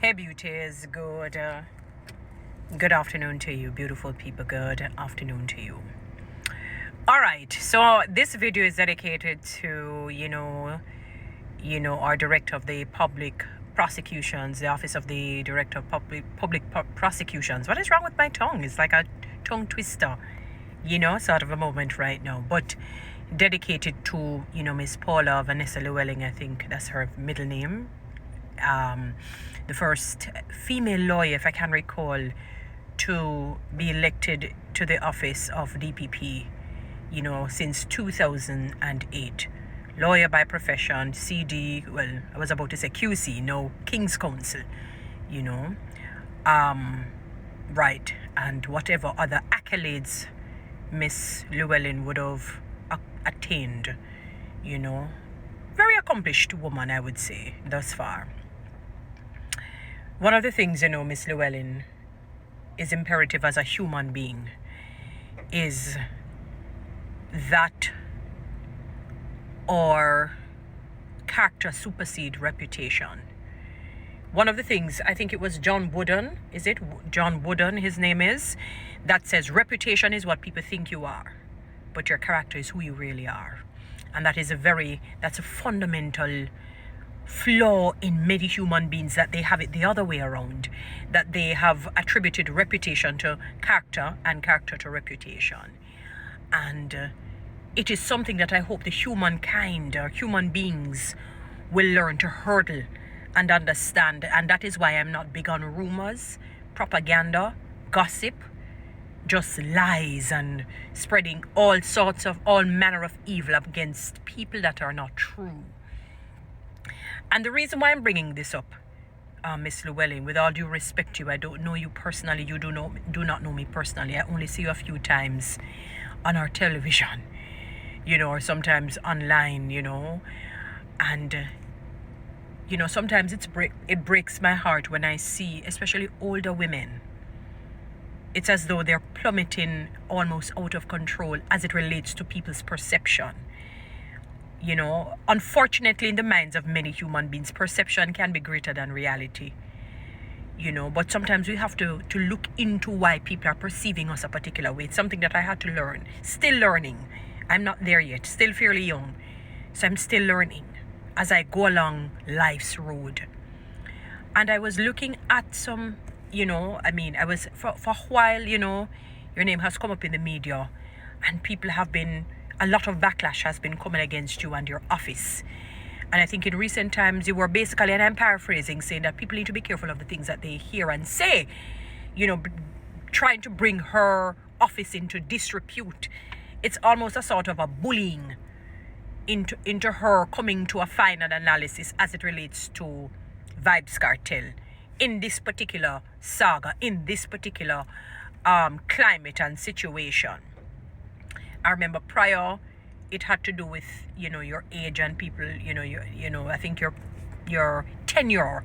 Hey beauties, good afternoon to you, beautiful people. Good afternoon to you. All right, so this video is dedicated to our director of the public prosecutions, the office of the director of public prosecutions. What is wrong with my tongue? It's like a tongue twister, sort of a moment right now. But dedicated to Miss Paula Vanessa Llewellyn, I think that's her middle name. The first female lawyer, if I can recall, to be elected to the office of DPP, since 2008. Lawyer by profession, CD, well, I was about to say QC, no, King's Counsel, right, and whatever other accolades Miss Llewellyn would have attained, very accomplished woman, I would say, thus far. One of the things, Miss Llewellyn is imperative as a human being is that our character supersede reputation. One of the things, I think it was John Wooden, is it? John Wooden, his name is, that says reputation is what people think you are, but your character is who you really are. And that is that's a fundamental flaw in many human beings, that they have it the other way around, that they have attributed reputation to character and character to reputation. And it is something that I hope the humankind or human beings will learn to hurdle and understand. And that is why I'm not big on rumors, propaganda, gossip, just lies, and spreading all manner of evil against people that are not true. And the reason why I'm bringing this up, Miss Llewellyn, with all due respect to you, I don't know you personally, you do not know me personally. I only see you a few times on our television, or sometimes online, and sometimes it breaks my heart when I see, especially older women. It's as though they're plummeting almost out of control as it relates to people's perception. Unfortunately, in the minds of many human beings, perception can be greater than reality. But sometimes we have to look into why people are perceiving us a particular way. It's something that I had to learn. Still learning. I'm not there yet. Still fairly young. So I'm still learning as I go along life's road. And I was looking at some, I was, for a while, your name has come up in the media, and a lot of backlash has been coming against you and your office. And I think in recent times you were basically, and I'm paraphrasing, saying that people need to be careful of the things that they hear and say, trying to bring her office into disrepute. It's almost a sort of a bullying into her coming to a final analysis as it relates to Vybz Kartel in this particular saga, in this particular climate and situation. I remember prior, it had to do with, your age and people, I think your tenure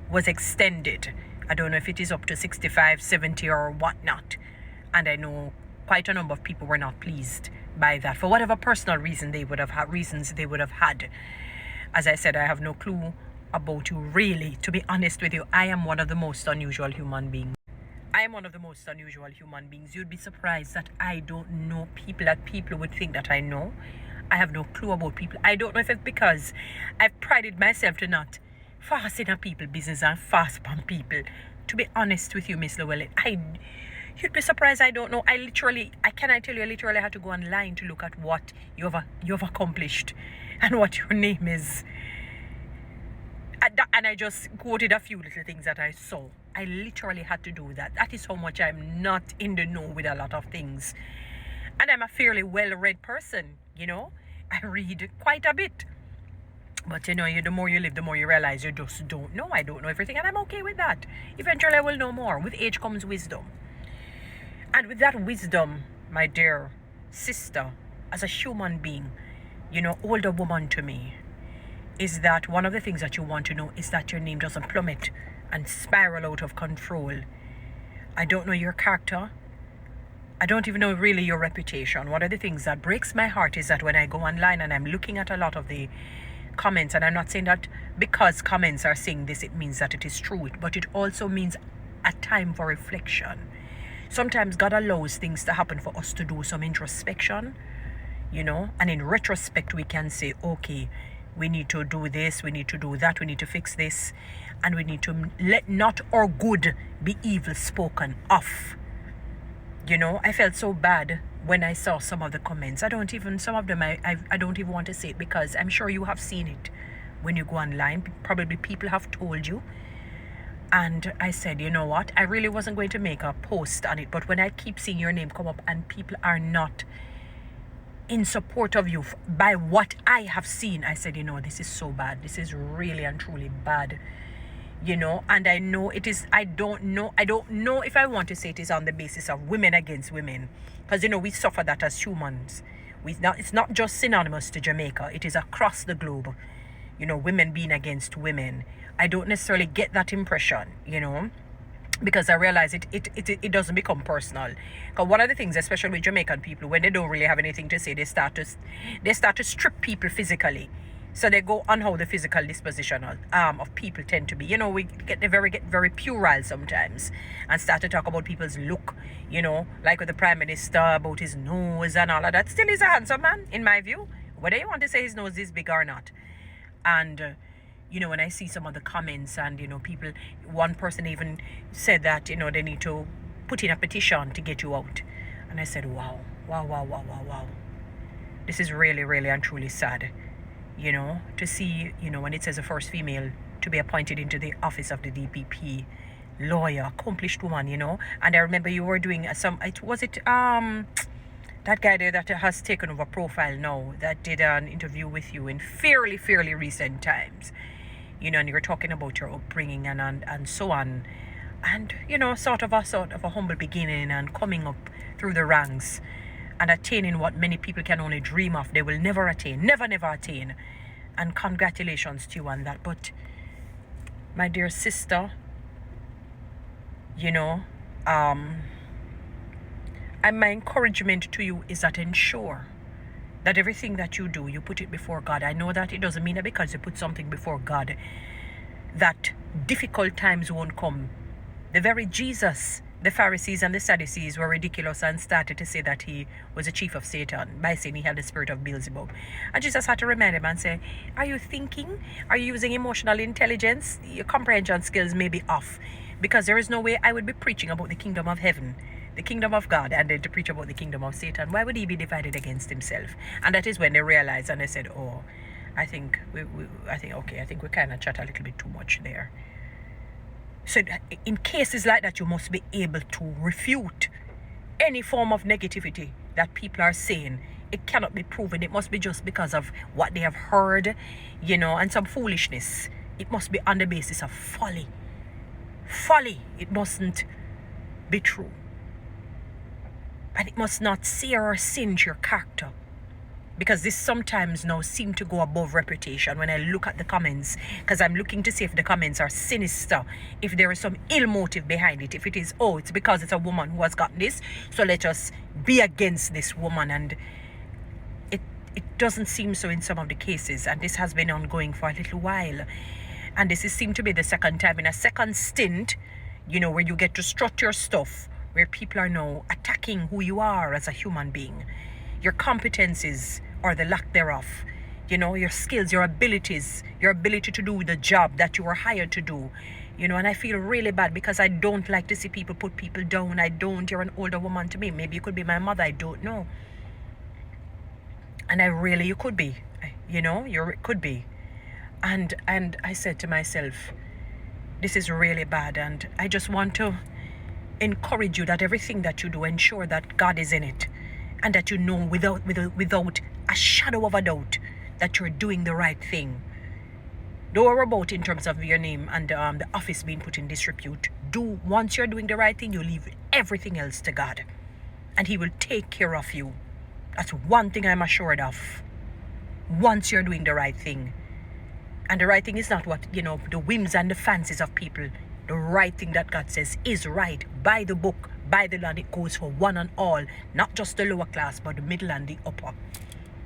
was extended. I don't know if it is up to 65, 70 or whatnot. And I know quite a number of people were not pleased by that for whatever personal reasons they would have had. As I said, I have no clue about you really. To be honest with you, I am one of the most unusual human beings. You'd be surprised that I don't know people that people would think that I know. I have no clue about people. I don't know if it's because I've prided myself to not fast in a people business and fast upon people. To be honest with you, Miss Llewellyn, you'd be surprised I don't know. I literally had to go online to look at what you've accomplished and what your name is. And I just quoted a few little things that I saw. I literally had to do that. That is how much I'm not in the know with a lot of things. And I'm a fairly well-read person, I read quite a bit. But, the more you live, the more you realize you just don't know. I don't know everything, and I'm okay with that. Eventually, I will know more. With age comes wisdom. And with that wisdom, my dear sister, as a human being, older woman to me, is that one of the things that you want to know is that your name doesn't plummet and spiral out of control. I don't know your character. I don't even know really your reputation. One of the things that breaks my heart is that when I go online and I'm looking at a lot of the comments, and I'm not saying that because comments are saying this, it means that it is true, but it also means a time for reflection. Sometimes God allows things to happen for us to do some introspection, and in retrospect, we can say, okay, we need to do this, we need to do that, we need to fix this, and we need to let not our good be evil spoken of. I felt so bad when I saw some of the comments. Some of them, I don't even want to say it, because I'm sure you have seen it when you go online. Probably people have told you. And I said, you know what? I really wasn't going to make a post on it. But when I keep seeing your name come up and people are not in support of you by what I have seen, I said, this is so bad. This is really and truly bad. And I know it is, I don't know if I want to say it is on the basis of women against women. Because, we suffer that as humans. It's not just synonymous to Jamaica. It is across the globe. Women being against women. I don't necessarily get that impression, because I realize it doesn't become personal. Because one of the things, especially with Jamaican people, when they don't really have anything to say, they start to strip people physically. So they go on how the physical disposition of people tend to be. We get very puerile sometimes and start to talk about people's look, like with the Prime Minister, about his nose and all of that. Still, he's a handsome man, in my view, whether you want to say his nose is big or not. And when I see some of the comments and, people, one person even said that, they need to put in a petition to get you out. And I said, wow. This is really, really and truly sad, to see, when it says the first female to be appointed into the office of the DPP, lawyer, accomplished woman, And I remember you were doing that guy there that has taken over Profile now, that did an interview with you in fairly recent times, and you were talking about your upbringing and so on, and sort of a humble beginning and coming up through the ranks and attaining what many people can only dream of. They will never attain, never attain. And congratulations to you on that. But my dear sister, and my encouragement to you is that ensure that everything that you do, you put it before God. I know that it doesn't mean that because you put something before God, that difficult times won't come. The very Jesus, the Pharisees and the Sadducees were ridiculous and started to say that he was a chief of Satan by saying he had the spirit of Beelzebub. And Jesus had to remind him and say, are you thinking? Are you using emotional intelligence? Your comprehension skills may be off. Because there is no way I would be preaching about the kingdom of heaven, the kingdom of God, and then to preach about the kingdom of Satan. Why would he be divided against himself? And that is when they realized and they said, oh, I think we kind of chat a little bit too much there. So in cases like that, you must be able to refute any form of negativity that people are saying. It cannot be proven. It must be just because of what they have heard, and some foolishness. It must be on the basis of folly. It mustn't be true. And it must not sear or singe your character. Because this sometimes now seem to go above reputation when I look at the comments. Because I'm looking to see if the comments are sinister. If there is some ill motive behind it. If it is, it's because it's a woman who has gotten this, so let us be against this woman. And it doesn't seem so in some of the cases. And this has been ongoing for a little while. And this seemed to be the second time in a second stint, where you get to strut your stuff, where people are now attacking who you are as a human being, your competencies or the lack thereof, your skills, your abilities, your ability to do the job that you were hired to do, and I feel really bad because I don't like to see people put people down. You're an older woman to me. Maybe you could be my mother, I don't know. And you could be, you could be. And I said to myself, this is really bad, and I just want to encourage you that everything that you do, ensure that God is in it, and that without a shadow of a doubt that you're doing the right thing. Don't worry about in terms of your name and the office being put in disrepute. Once you're doing the right thing, you leave everything else to God, and he will take care of you. That's one thing I'm assured of. Once you're doing the right thing. And the right thing is not what, the whims and the fancies of people. The right thing that God says is right. By the book, by the land, it goes for one and all. Not just the lower class, but the middle and the upper.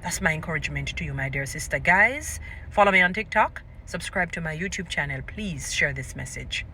That's my encouragement to you, my dear sister. Guys, follow me on TikTok, subscribe to my YouTube channel. Please share this message.